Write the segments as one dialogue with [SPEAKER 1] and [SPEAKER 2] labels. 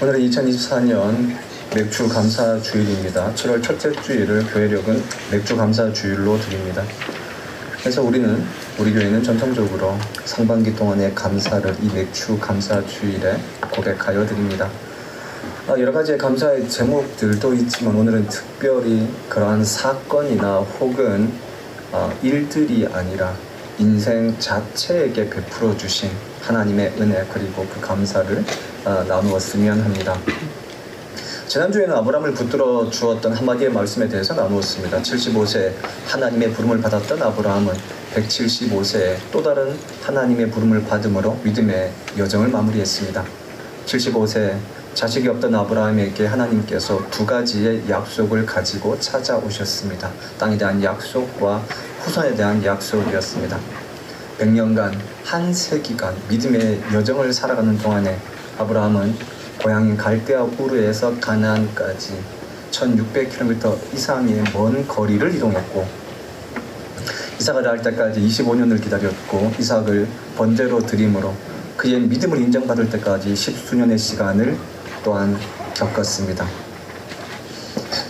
[SPEAKER 1] 오늘은 2024년 맥주 감사 주일입니다. 7월 첫째 주일을 교회력은 맥주 감사 주일로 드립니다. 그래서 우리 교회는 전통적으로 상반기 동안의 감사를 이 맥주 감사 주일에 고백하여 드립니다. 여러 가지의 감사의 제목들도 있지만 오늘은 특별히 그러한 사건이나 혹은 일들이 아니라 인생 자체에게 베풀어 주신 하나님의 은혜 그리고 그 감사를 나누었으면 합니다. 지난주에는 아브라함을 붙들어 주었던 한마디의 말씀에 대해서 나누었습니다. 75세 하나님의 부름을 받았던 아브라함은 175세에 또 다른 하나님의 부름을 받음으로 믿음의 여정을 마무리했습니다. 75세 자식이 없던 아브라함에게 하나님께서 두 가지의 약속을 가지고 찾아오셨습니다. 땅에 대한 약속과 후손에 대한 약속이었습니다. 100년간 한 세기간 믿음의 여정을 살아가는 동안에 아브라함은 고향인 갈대아 우르에서 가나안까지 1600km 이상의 먼 거리를 이동했고 이삭을 낳을 때까지 25년을 기다렸고 이삭을 번제로 드림으로 그의 믿음을 인정받을 때까지 10수년의 시간을 또한 겪었습니다.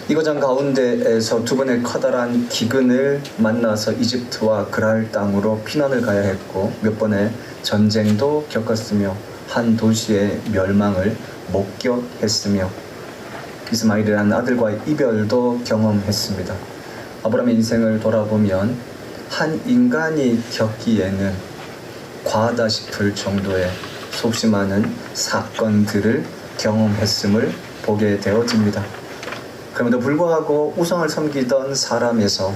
[SPEAKER 1] 이 과정 가운데에서 두 번의 커다란 기근을 만나서 이집트와 그랄 땅으로 피난을 가야 했고 몇 번의 전쟁도 겪었으며 한 도시의 멸망을 목격했으며 이스마엘이라는 아들과의 이별도 경험했습니다. 아브라함의 인생을 돌아보면 한 인간이 겪기에는 과하다 싶을 정도의 수없이 많은 사건들을 경험했음을 보게 되어집니다. 그럼에도 불구하고 우상을 섬기던 사람에서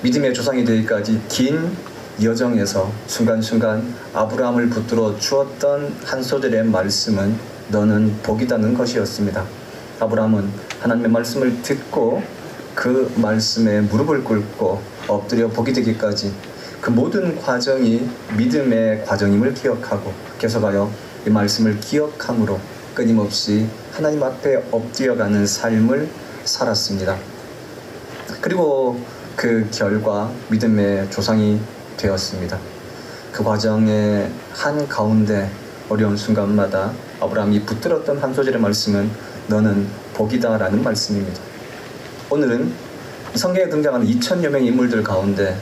[SPEAKER 1] 믿음의 조상이 되기까지 긴 여정에서 순간순간 아브라함을 붙들어 주었던 한 소절의 말씀은 너는 복이다는 것이었습니다. 아브라함은 하나님의 말씀을 듣고 그 말씀에 무릎을 꿇고 엎드려 복이 되기까지 그 모든 과정이 믿음의 과정임을 기억하고 계속하여 이 말씀을 기억함으로 끊임없이 하나님 앞에 엎드려가는 삶을 살았습니다. 그리고 그 결과 믿음의 조상이 되었습니다. 그 과정의 한가운데 어려운 순간마다 아브라함이 붙들었던 한 소절의 말씀은 너는 복이다 라는 말씀입니다. 오늘은 성경에 등장하는 2000여 명의 인물들 가운데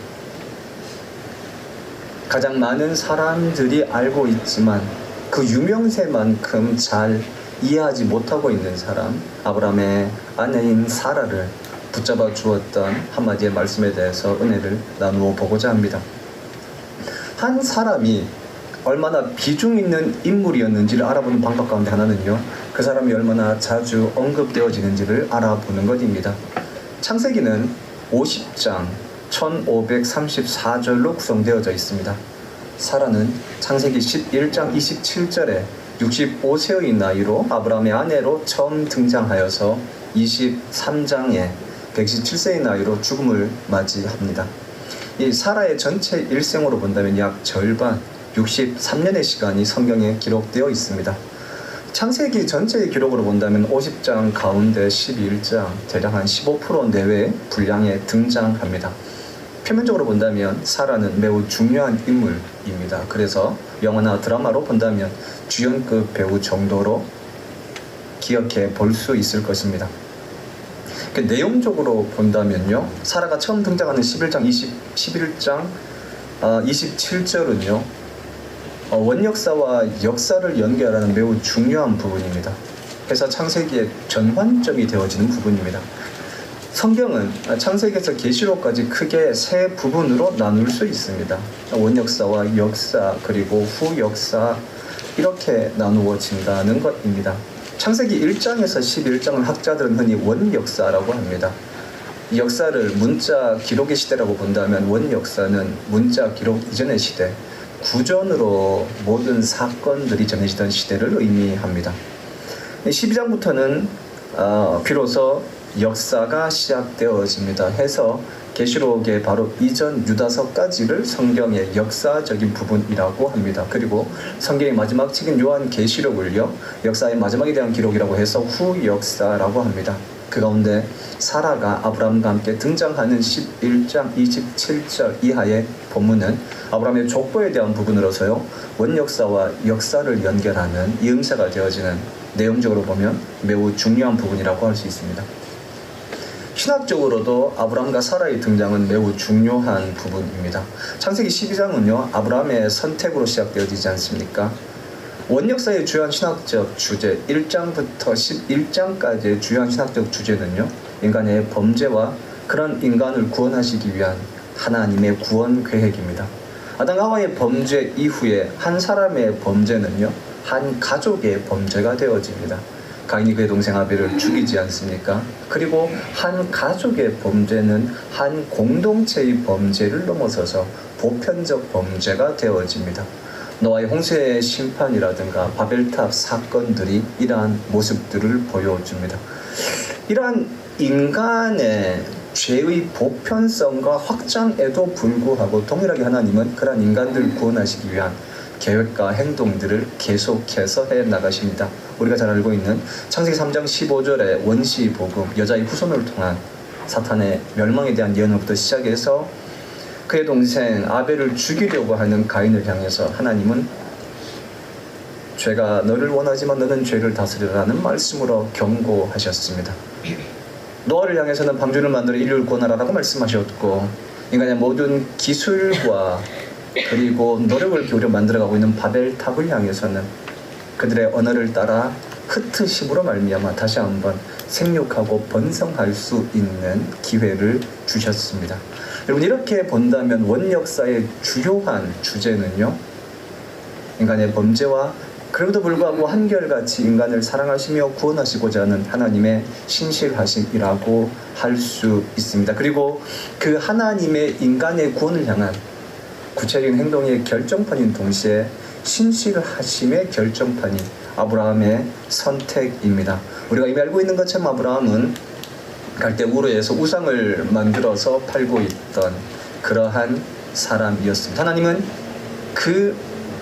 [SPEAKER 1] 가장 많은 사람들이 알고 있지만 그 유명세만큼 잘 이해하지 못하고 있는 사람 아브라함의 아내인 사라를 붙잡아 주었던 한마디의 말씀에 대해서 은혜를 나누어 보고자 합니다. 한 사람이 얼마나 비중 있는 인물이었는지를 알아보는 방법 가운데 하나는요, 그 사람이 얼마나 자주 언급되어지는지를 알아보는 것입니다. 창세기는 50장 1534절로 구성되어져 있습니다. 사라는 창세기 11장 27절에 65세의 나이로 아브라함의 아내로 처음 등장하여서 23장에 117세의 나이로 죽음을 맞이합니다. 이 사라의 전체 일생으로 본다면 약 절반 63년의 시간이 성경에 기록되어 있습니다. 창세기 전체의 기록으로 본다면 50장 가운데 11장 대략 한 15% 내외의 분량에 등장합니다. 표면적으로 본다면 사라는 매우 중요한 인물입니다. 그래서 영화나 드라마로 본다면 주연급 배우 정도로 기억해 볼 수 있을 것입니다. 내용적으로 본다면요, 사라가 처음 등장하는 11장 27절은요 원역사와 역사를 연결하는 매우 중요한 부분입니다. 그래서 창세기의 전환점이 되어지는 부분입니다. 성경은 창세기에서 계시록까지 크게 세 부분으로 나눌 수 있습니다. 원역사와 역사 그리고 후역사 이렇게 나누어진다는 것입니다. 창세기 1장에서 11장을 학자들은 흔히 원역사라고 합니다. 이 역사를 문자 기록의 시대라고 본다면 원역사는 문자 기록 이전의 시대, 구전으로 모든 사건들이 전해지던 시대를 의미합니다. 12장부터는 비로소 역사가 시작되어집니다. 해서 계시록의 바로 이전 유다서까지를 성경의 역사적인 부분이라고 합니다. 그리고 성경의 마지막 책인 요한계시록을요 역사의 마지막에 대한 기록이라고 해서 후역사라고 합니다. 그 가운데 사라가 아브라함과 함께 등장하는 11장 27절 이하의 본문은 아브라함의 족보에 대한 부분으로서요, 원역사와 역사를 연결하는 이음새가 되어지는, 내용적으로 보면 매우 중요한 부분이라고 할 수 있습니다. 신학적으로도 아브라함과 사라의 등장은 매우 중요한 부분입니다. 창세기 12장은요, 아브라함의 선택으로 시작되어지지 않습니까? 원역사의 주요한 신학적 주제 1장부터 11장까지의 주요한 신학적 주제는요, 인간의 범죄와 그런 인간을 구원하시기 위한 하나님의 구원 계획입니다. 아담 하와의 범죄 이후에 한 사람의 범죄는요, 한 가족의 범죄가 되어집니다. 가인이 그의 동생 아벨을 죽이지 않습니까? 그리고 한 가족의 범죄는 한 공동체의 범죄를 넘어서서 보편적 범죄가 되어집니다. 노아의 홍수의 심판이라든가 바벨탑 사건들이 이러한 모습들을 보여줍니다. 이러한 인간의 죄의 보편성과 확장에도 불구하고 동일하게 하나님은 그러한 인간들을 구원하시기 위한 계획과 행동들을 계속해서 해나가십니다. 우리가 잘 알고 있는 창세기 3장 15절의 원시복음, 여자의 후손을 통한 사탄의 멸망에 대한 예언부터 시작해서 그의 동생 아벨을 죽이려고 하는 가인을 향해서 하나님은 죄가 너를 원하지만 너는 죄를 다스리라는 말씀으로 경고하셨습니다. 노아를 향해서는 방주를 만들어 인류를 구원하라고 말씀하셨고, 인간의 모든 기술과 그리고 노력을 기울여 만들어가고 있는 바벨탑을 향해서는 그들의 언어를 따라 흩으심으로 말미암아 다시 한번 생육하고 번성할 수 있는 기회를 주셨습니다. 여러분, 이렇게 본다면 원역사의 주요한 주제는요, 인간의 범죄와 그럼에도 불구하고 한결같이 인간을 사랑하시며 구원하시고자 하는 하나님의 신실하심이라고 할 수 있습니다. 그리고 그 하나님의 인간의 구원을 향한 구체적인 행동의 결정판인 동시에 신실하심의 결정판이 아브라함의 선택입니다. 우리가 이미 알고 있는 것처럼 아브라함은 갈대 우르에서 우상을 만들어서 팔고 있던 그러한 사람이었습니다. 하나님은 그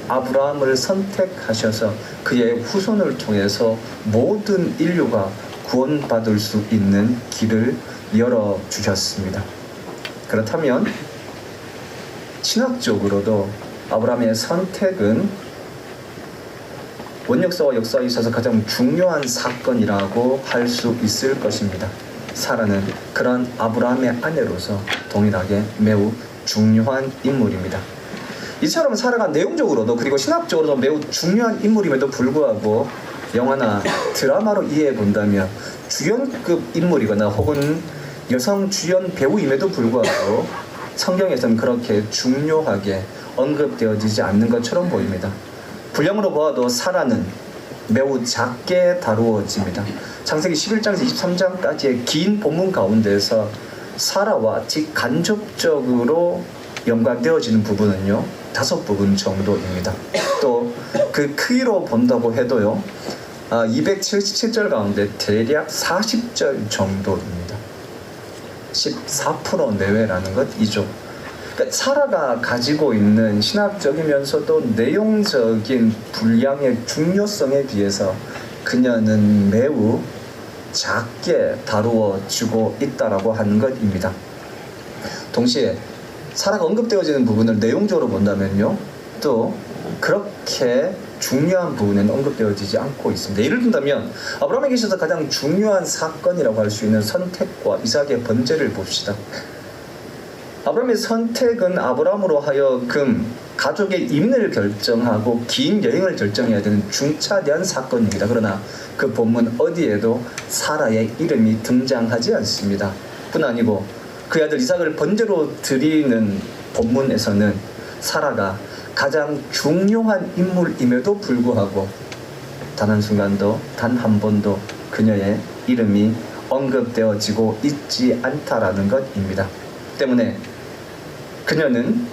[SPEAKER 1] 아브라함을 선택하셔서 그의 후손을 통해서 모든 인류가 구원받을 수 있는 길을 열어주셨습니다. 그렇다면 신학적으로도 아브라함의 선택은 원역사와 역사에 있어서 가장 중요한 사건이라고 할 수 있을 것입니다. 사라는 그런 아브라함의 아내로서 동일하게 매우 중요한 인물입니다. 이처럼 사라가 내용적으로도 그리고 신학적으로도 매우 중요한 인물임에도 불구하고 영화나 드라마로 이해해 본다면 주연급 인물이거나 혹은 여성 주연 배우임에도 불구하고 성경에서는 그렇게 중요하게 언급되어지지 않는 것처럼 보입니다. 분량으로 보아도 사라는 매우 작게 다루어집니다. 창세기 11장에서 23장까지의 긴 본문 가운데서 사라와 직간접적으로 연관되어지는 부분은요, 5부분 정도입니다. 또 그 크기로 본다고 해도요, 277절 가운데 대략 40절 정도입니다. 14% 내외라는 것이죠. 그러니까 사라가 가지고 있는 신학적이면서도 내용적인 분량의 중요성에 비해서 그녀는 매우 작게 다루어지고 있다라고 하는 것입니다. 동시에 사라가 언급되어지는 부분을 내용적으로 본다면요, 또 그렇게 중요한 부분은 언급되어지지 않고 있습니다. 예를 든다면 아브라함에게 있어서 가장 중요한 사건이라고 할 수 있는 선택과 이삭의 번제를 봅시다. 아브라함의 선택은 아브라함으로 하여금 가족의 이민을 결정하고 긴 여행을 결정해야 되는 중차대한 사건입니다. 그러나 그 본문 어디에도 사라의 이름이 등장하지 않습니다. 뿐 아니고 그 아들 이삭을 번제로 드리는 본문에서는 사라가 가장 중요한 인물임에도 불구하고 단 한순간도 단 한 번도 그녀의 이름이 언급되어지고 있지 않다라는 것입니다. 때문에 그녀는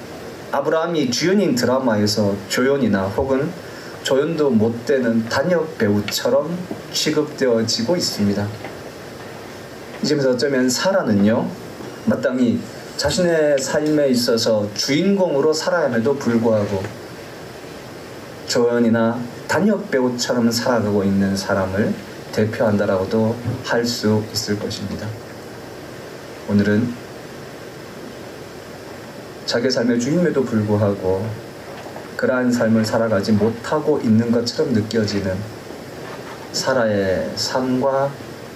[SPEAKER 1] 아브라함이 주연인 드라마에서 조연이나 혹은 조연도 못 되는 단역 배우처럼 취급되어지고 있습니다. 이 점에서 어쩌면 사라는요, 마땅히 자신의 삶에 있어서 주인공으로 살아야함에도 불구하고 조연이나 단역 배우처럼 살아가고 있는 사람을 대표한다라고도 할 수 있을 것입니다. 오늘은 자기 삶의 주인임에도 불구하고 그러한 삶을 살아가지 못하고 있는 것처럼 느껴지는 사라의 삶과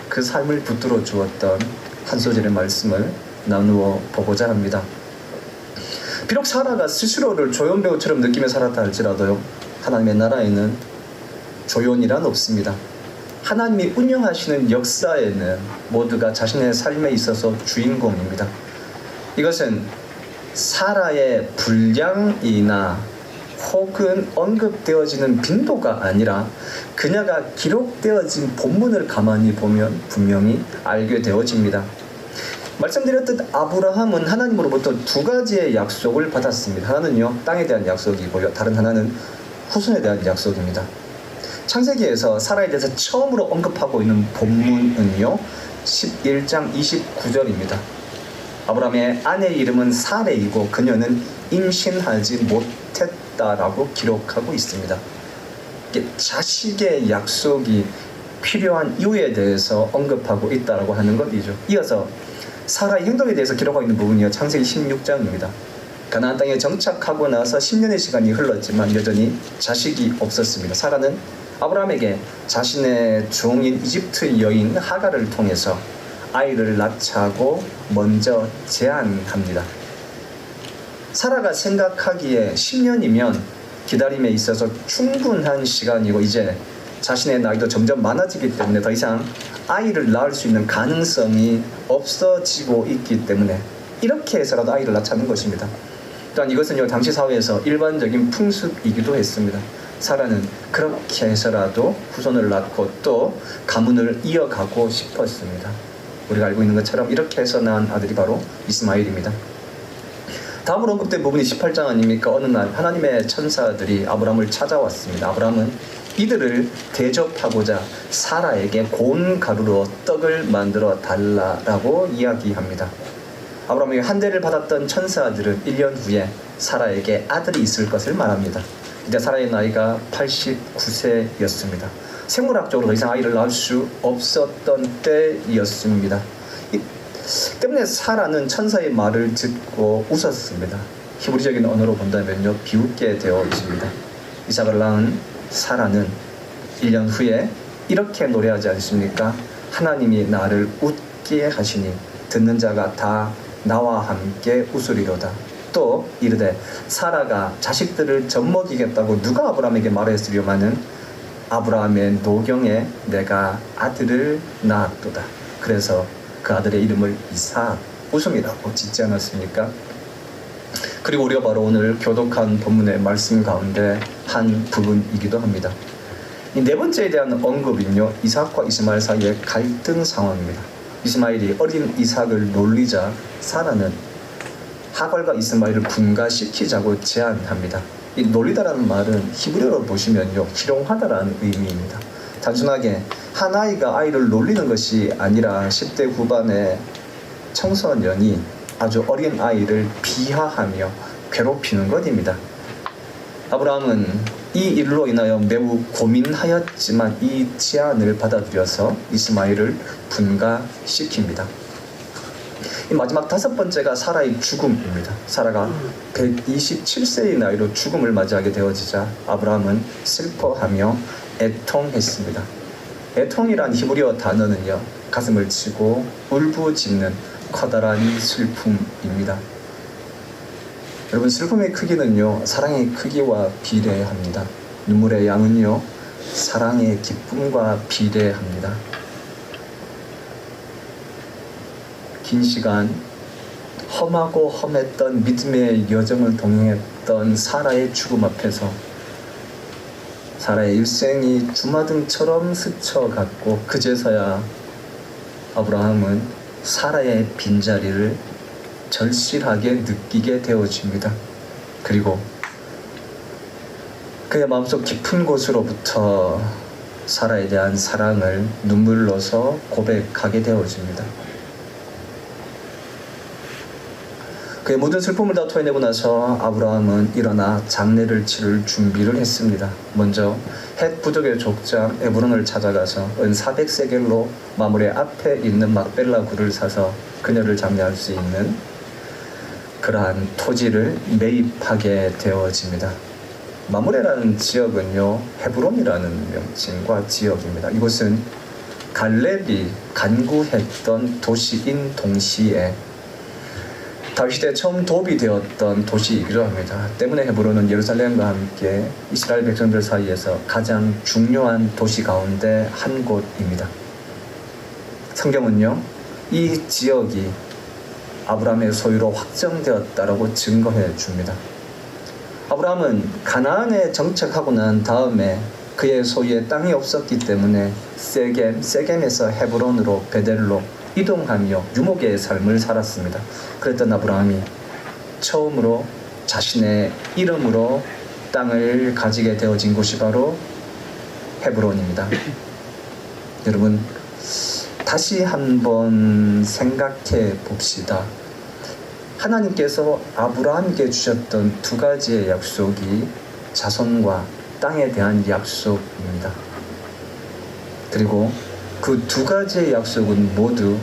[SPEAKER 1] 그 삶을 붙들어 주었던 한 소절의 말씀을 나누어 보고자 합니다. 비록 사라가 스스로를 조연배우처럼 느끼며 살았다 할지라도요, 하나님의 나라에는 조연이란 없습니다. 하나님이 운영하시는 역사에는 모두가 자신의 삶에 있어서 주인공입니다. 이것은 사라의 분량이나 혹은 언급되어지는 빈도가 아니라 그녀가 기록되어진 본문을 가만히 보면 분명히 알게 되어집니다. 말씀드렸듯 아브라함은 하나님으로부터 두 가지의 약속을 받았습니다. 하나는요, 땅에 대한 약속이고요, 다른 하나는 후손에 대한 약속입니다. 창세기에서 사라에 대해서 처음으로 언급하고 있는 본문은요, 11장 29절입니다. 아브라함의 아내의 이름은 사레이고 그녀는 임신하지 못했다라고 기록하고 있습니다. 자식의 약속이 필요한 이유에 대해서 언급하고 있다라고 하는 것이죠. 이어서 사라의 행동에 대해서 기록하고 있는 부분이요, 창세기 16장입니다. 가나안 땅에 정착하고 나서 10년의 시간이 흘렀지만 여전히 자식이 없었습니다. 사라는 아브라함에게 자신의 종인 이집트 여인 하갈을 통해서 아이를 낳자고 먼저 제안합니다. 사라가 생각하기에 10년이면 기다림에 있어서 충분한 시간이고 이제 자신의 나이도 점점 많아지기 때문에 더 이상 아이를 낳을 수 있는 가능성이 없어지고 있기 때문에 이렇게 해서라도 아이를 낳자는 것입니다. 또한 이것은요, 당시 사회에서 일반적인 풍습이기도 했습니다. 사라는 그렇게 해서라도 후손을 낳고 또 가문을 이어가고 싶었습니다. 우리가 알고 있는 것처럼 이렇게 해서 낳은 아들이 바로 이스마엘입니다. 다음으로 언급된 부분이 18장 아닙니까? 어느 날 하나님의 천사들이 아브라함을 찾아왔습니다. 아브라함은 이들을 대접하고자 사라에게 고운 가루로 떡을 만들어 달라라고 이야기합니다. 아브라함에게 한대를 받았던 천사들은 1년 후에 사라에게 아들이 있을 것을 말합니다. 이때 사라의 나이가 89세였습니다. 생물학적으로 더 이상 아이를 낳을 수 없었던 때였습니다. 때문에 사라는 천사의 말을 듣고 웃었습니다. 히브리적인 언어로 본다면요, 비웃게 되어 있습니다. 이삭을 낳은 사라는 1년 후에 이렇게 노래하지 않습니까? 하나님이 나를 웃게 하시니 듣는 자가 다 나와 함께 웃으리로다. 또 이르되 사라가 자식들을 젖먹이겠다고 누가 아브라함에게 말했으려마는 아브라함의 노경에 내가 아들을 낳았도다. 그래서 그 아들의 이름을 이삭, 웃음이라고 짓지 않았습니까? 그리고 우리가 바로 오늘 교독한 본문의 말씀 가운데 한 부분이기도 합니다. 이 네 번째에 대한 언급은요, 이삭과 이스마엘 사이의 갈등 상황입니다. 이스마엘이 어린 이삭을 놀리자 사라는 하갈과 이스마엘을 분가시키자고 제안합니다. 이 놀리다라는 말은 히브리어로 보시면요, 희롱하다라는 의미입니다. 단순하게 한 아이가 아이를 놀리는 것이 아니라 10대 후반의 청소년이 아주 어린 아이를 비하하며 괴롭히는 것입니다. 아브라함은 이 일로 인하여 매우 고민하였지만 이 제안을 받아들여서 이스마엘을 분가시킵니다. 이 마지막 다섯 번째가 사라의 죽음입니다. 사라가 127세의 나이로 죽음을 맞이하게 되어지자 아브라함은 슬퍼하며 애통했습니다. 애통이란 히브리어 단어는요, 가슴을 치고 울부짖는 커다란 슬픔입니다. 여러분, 슬픔의 크기는요, 사랑의 크기와 비례합니다. 눈물의 양은요, 사랑의 기쁨과 비례합니다. 긴 시간 험하고 험했던 믿음의 여정을 동행했던 사라의 죽음 앞에서 사라의 일생이 주마등처럼 스쳐갔고 그제서야 아브라함은 사라의 빈자리를 절실하게 느끼게 되어집니다. 그리고 그의 마음속 깊은 곳으로부터 사라에 대한 사랑을 눈물로서 고백하게 되어집니다. 그의 모든 슬픔을 다 토해내고 나서 아브라함은 일어나 장례를 치를 준비를 했습니다. 먼저 헷 부족의 족장 에브론을 찾아가서 은 400세겔로 마물의 앞에 있는 막벨라 굴을 사서 그녀를 장례할 수 있는 그러한 토지를 매입하게 되어집니다. 마므레라는 지역은요, 헤브론이라는 명칭과 지역입니다. 이곳은 갈렙이 간구했던 도시인 동시에 다윗시대 처음 도읍이 되었던 도시이기도 합니다. 때문에 헤브론은 예루살렘과 함께 이스라엘 백성들 사이에서 가장 중요한 도시 가운데 한 곳입니다. 성경은요, 이 지역이 아브라함의 소유로 확정되었다라고 증거해 줍니다. 아브라함은 가나안에 정착하고 난 다음에 그의 소유의 땅이 없었기 때문에 세겜에서 헤브론으로 베델로 이동하며 유목의 삶을 살았습니다. 그랬던 아브라함이 처음으로 자신의 이름으로 땅을 가지게 되어진 곳이 바로 헤브론입니다. 여러분, 다시 한번 생각해 봅시다. 하나님께서 아브라함에게 주셨던 두 가지의 약속이 자손과 땅에 대한 약속입니다. 그리고 그 두 가지의 약속은 모두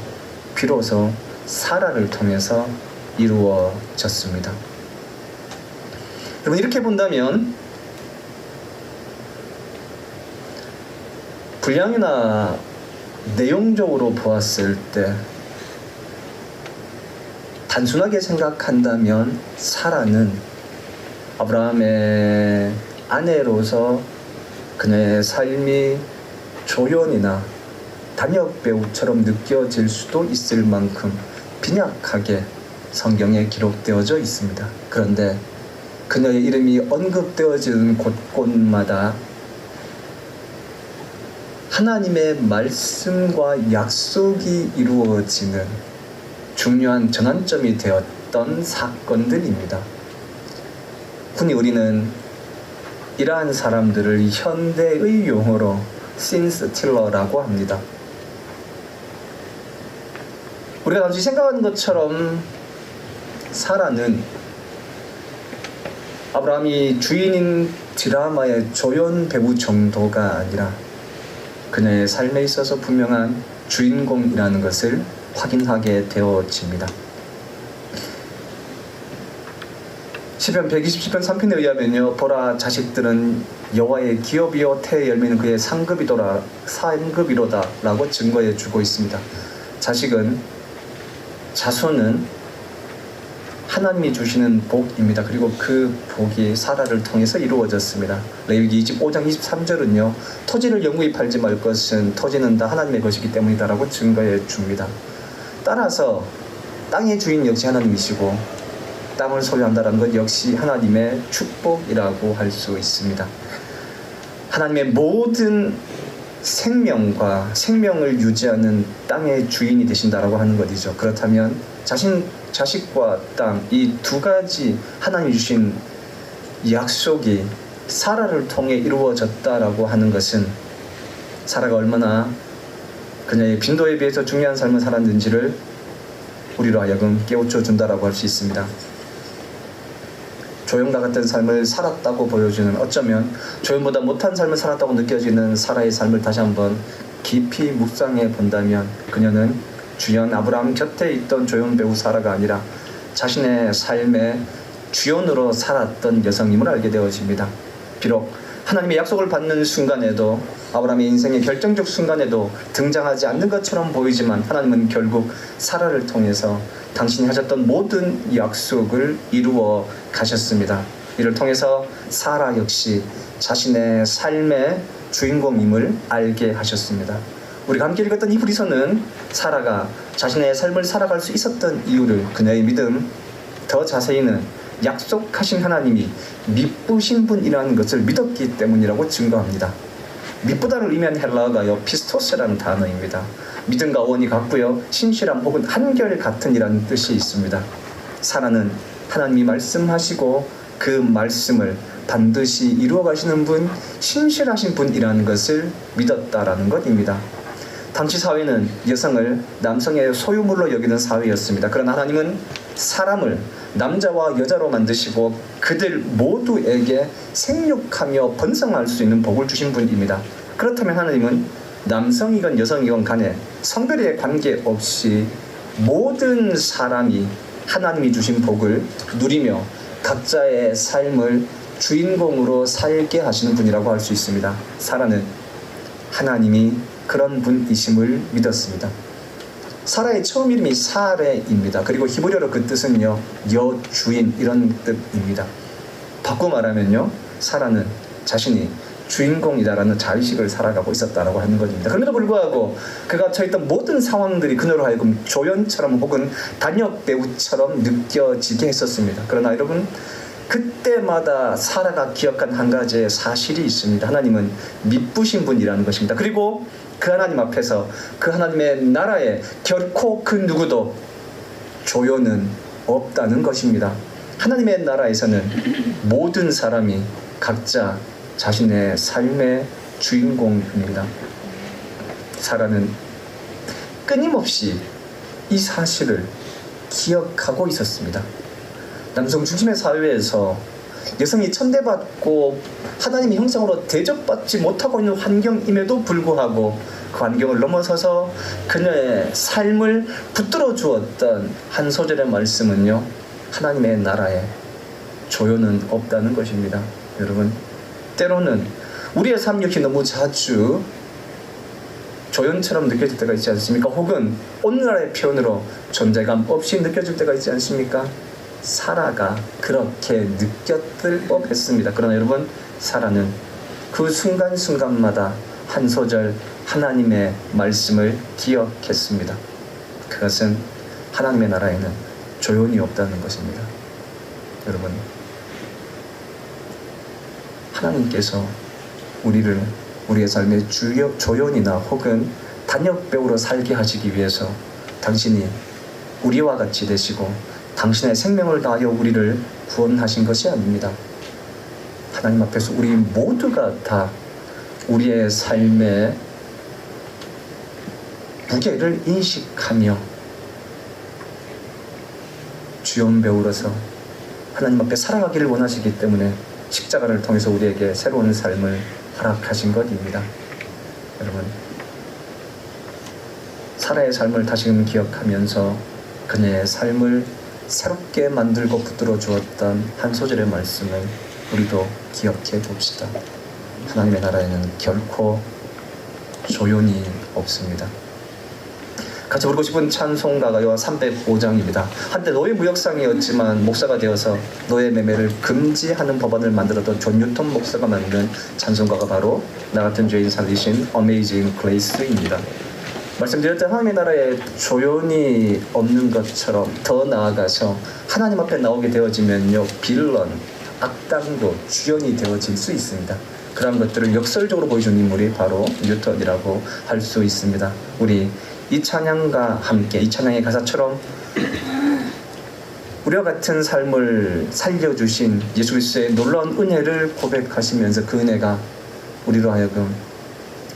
[SPEAKER 1] 비로소 사라를 통해서 이루어졌습니다. 여러분, 이렇게 본다면 분량이나 내용적으로 보았을 때 단순하게 생각한다면 사라는 아브라함의 아내로서 그녀의 삶이 조연이나 단역배우처럼 느껴질 수도 있을 만큼 빈약하게 성경에 기록되어져 있습니다. 그런데 그녀의 이름이 언급되어지는 곳곳마다 하나님의 말씀과 약속이 이루어지는 중요한 전환점이 되었던 사건들입니다. 흔히 우리는 이러한 사람들을 현대의 용어로 신스틸러라고 합니다. 우리가 단지 생각하는 것처럼 사라는 아브라함이 주인인 드라마의 조연 배우 정도가 아니라 그녀의 삶에 있어서 분명한 주인공이라는 것을 확인하게 되어집니다. 시편 127편 3편에 의하면요, 보라, 자식들은 여호와의 기업이요 태의 열매는 그의 상급이로다 라고 증거해 주고 있습니다. 자손은 하나님이 주시는 복입니다. 그리고 그 복이 사라를 통해서 이루어졌습니다. 레위기 25장 23절은요, 토지를 영구히 팔지 말 것은 토지는 다 하나님의 것이기 때문이다 라고 증거해 줍니다. 따라서 땅의 주인 역시 하나님이시고 땅을 소유한다는 것 역시 하나님의 축복이라고 할 수 있습니다. 하나님의 모든 생명과 생명을 유지하는 땅의 주인이 되신다라고 하는 것이죠. 그렇다면 자식과 땅, 이 두 가지 하나님이 주신 약속이 사라를 통해 이루어졌다라고 하는 것은 사라가 얼마나 그녀의 빈도에 비해서 중요한 삶을 살았는지를 우리로 하여금 깨우쳐 준다라고 할 수 있습니다. 조연과 같은 삶을 살았다고 보여주는, 어쩌면 조연보다 못한 삶을 살았다고 느껴지는 사라의 삶을 다시 한번 깊이 묵상해 본다면 그녀는 주연 아브라함 곁에 있던 조연 배우 사라가 아니라 자신의 삶의 주연으로 살았던 여성임을 알게 되어집니다. 비록 하나님의 약속을 받는 순간에도, 아브라함의 인생의 결정적 순간에도 등장하지 않는 것처럼 보이지만 하나님은 결국 사라를 통해서 당신이 하셨던 모든 약속을 이루어 가셨습니다. 이를 통해서 사라 역시 자신의 삶의 주인공임을 알게 하셨습니다. 우리가 함께 읽었던 이 히브리서는 사라가 자신의 삶을 살아갈 수 있었던 이유를, 그녀의 믿음, 더 자세히는 약속하신 하나님이 미쁘신 분이라는 것을 믿었기 때문이라고 증거합니다. 미쁘다를 의미한 헬라어가요, 피스토스라는 단어입니다. 믿음과 원이 같고요, 신실함 혹은 한결같은 이라는 뜻이 있습니다. 사라는 하나님이 말씀하시고 그 말씀을 반드시 이루어 가시는 분, 신실하신 분이라는 것을 믿었다라는 것입니다. 당시 사회는 여성을 남성의 소유물로 여기는 사회였습니다. 그러나 하나님은 사람을 남자와 여자로 만드시고 그들 모두에게 생육하며 번성할 수 있는 복을 주신 분입니다. 그렇다면 하나님은 남성이건 여성이건 간에 성별에 관계없이 모든 사람이 하나님이 주신 복을 누리며 각자의 삶을 주인공으로 살게 하시는 분이라고 할 수 있습니다. 사라는 하나님이 그런 분이심을 믿었습니다. 사라의 처음 이름이 사레입니다. 그리고 히브리어로 그 뜻은요, 여주인 이런 뜻입니다. 바꿔 말하면요, 사라는 자신이 주인공이다라는 자의식을 살아가고 있었다라고 하는 것입니다. 그럼에도 불구하고 그가 처했던 모든 상황들이 그녀로 하여금 조연처럼 혹은 단역 배우처럼 느껴지게 했었습니다. 그러나 여러분, 그때마다 사라가 기억한 한 가지의 사실이 있습니다. 하나님은 미쁘신 분이라는 것입니다. 그리고 그 하나님 앞에서 그 하나님의 나라에 결코 그 누구도 조연은 없다는 것입니다. 하나님의 나라에서는 모든 사람이 각자 자신의 삶의 주인공입니다. 사라는 끊임없이 이 사실을 기억하고 있었습니다. 남성 중심의 사회에서 여성이 천대받고 하나님의 형상으로 대접받지 못하고 있는 환경임에도 불구하고 그 환경을 넘어서서 그녀의 삶을 붙들어 주었던 한 소절의 말씀은요, 하나님의 나라에 조연은 없다는 것입니다. 여러분, 때로는 우리의 삶 역시 너무 자주 조연처럼 느껴질 때가 있지 않습니까? 혹은 오늘날의 표현으로 존재감 없이 느껴질 때가 있지 않습니까? 사라가 그렇게 느꼈을 법했습니다. 그러나 여러분, 사라는 그 순간순간마다 한 소절 하나님의 말씀을 기억했습니다. 그것은 하나님의 나라에는 조연이 없다는 것입니다. 여러분, 하나님께서 우리를 우리의 삶의 조연이나 혹은 단역배우로 살게 하시기 위해서 당신이 우리와 같이 되시고 당신의 생명을 다하여 우리를 구원하신 것이 아닙니다. 하나님 앞에서 우리 모두가 다 우리의 삶의 무게를 인식하며 주연배우로서 하나님 앞에 살아가기를 원하시기 때문에 십자가를 통해서 우리에게 새로운 삶을 허락하신 것입니다. 여러분, 사라의 삶을 다시금 기억하면서 그녀의 삶을 새롭게 만들고 붙들어 주었던 한 소절의 말씀을 우리도 기억해 봅시다. 하나님의 나라에는 결코 조연이 없습니다. 같이 부르고 싶은 찬송가가요 305장입니다. 한때 노예 무역상이었지만 목사가 되어서 노예 매매를 금지하는 법안을 만들었던 존 뉴턴 목사가 만든 찬송가가 바로 나 같은 죄인 살리신 Amazing Grace입니다. 말씀드렸던 하나님의 나라에 조연이 없는 것처럼 더 나아가서 하나님 앞에 나오게 되어지면요, 빌런, 악당도 주연이 되어질 수 있습니다. 그런 것들을 역설적으로 보여준 인물이 바로 뉴턴이라고 할 수 있습니다. 우리 이 찬양과 함께 이 찬양의 가사처럼 우리와 같은 삶을 살려주신 예수 그리스도의 놀라운 은혜를 고백하시면서 그 은혜가 우리로 하여금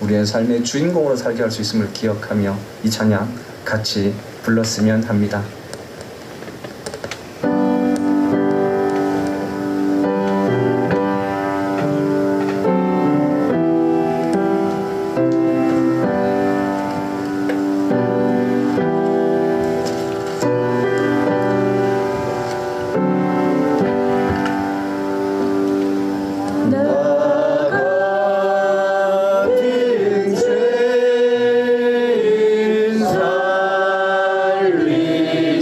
[SPEAKER 1] 우리의 삶의 주인공으로 살게 할 수 있음을 기억하며 이 찬양 같이 불렀으면 합니다.
[SPEAKER 2] 살리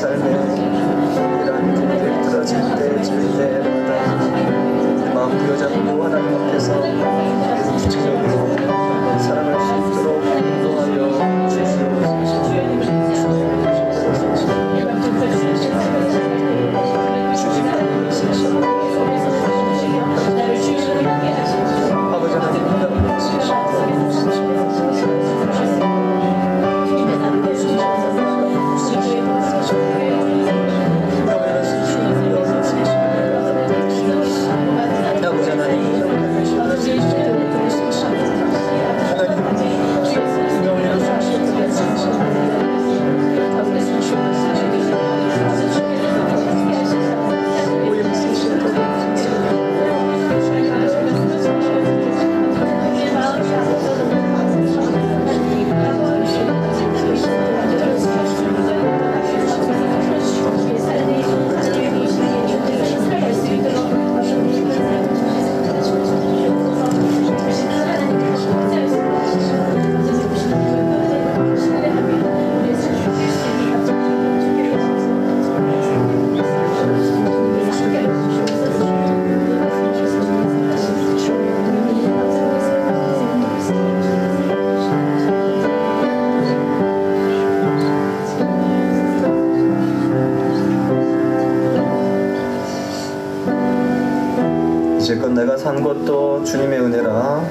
[SPEAKER 1] 삶에 이러한 분들이 들어질 때마다 마음 부여잡고 하나님 앞에서 구체적으로 살아갈 수 있도록 인도하여 주시옵소서. 아버지 하나님 이제껏 내가 산 것도 주님의 은혜라.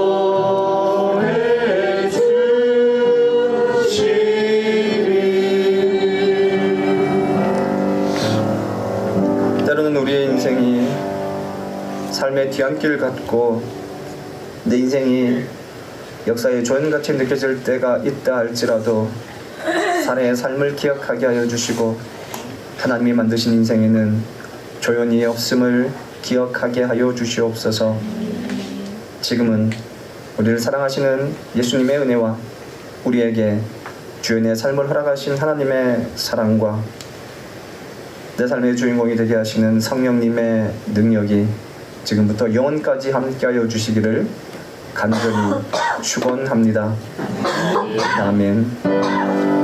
[SPEAKER 1] 이제껏 내가 산 것도 주님의 은혜라. 때로는 우리의 인생이 삶의 뒤안길 같고 내 인생이 역사의 조연같이 느껴질 때가 있다 할지라도 사례의 삶을 기억하게 하여 주시고 하나님이 만드신 인생에는 조연이 없음을 기억하게 하여 주시옵소서. 지금은 우리를 사랑하시는 예수님의 은혜와 우리에게 주연의 삶을 허락하신 하나님의 사랑과 내 삶의 주인공이 되게 하시는 성령님의 능력이 지금부터 영원까지 함께하여 주시기를 간절히 축원합니다. 아멘.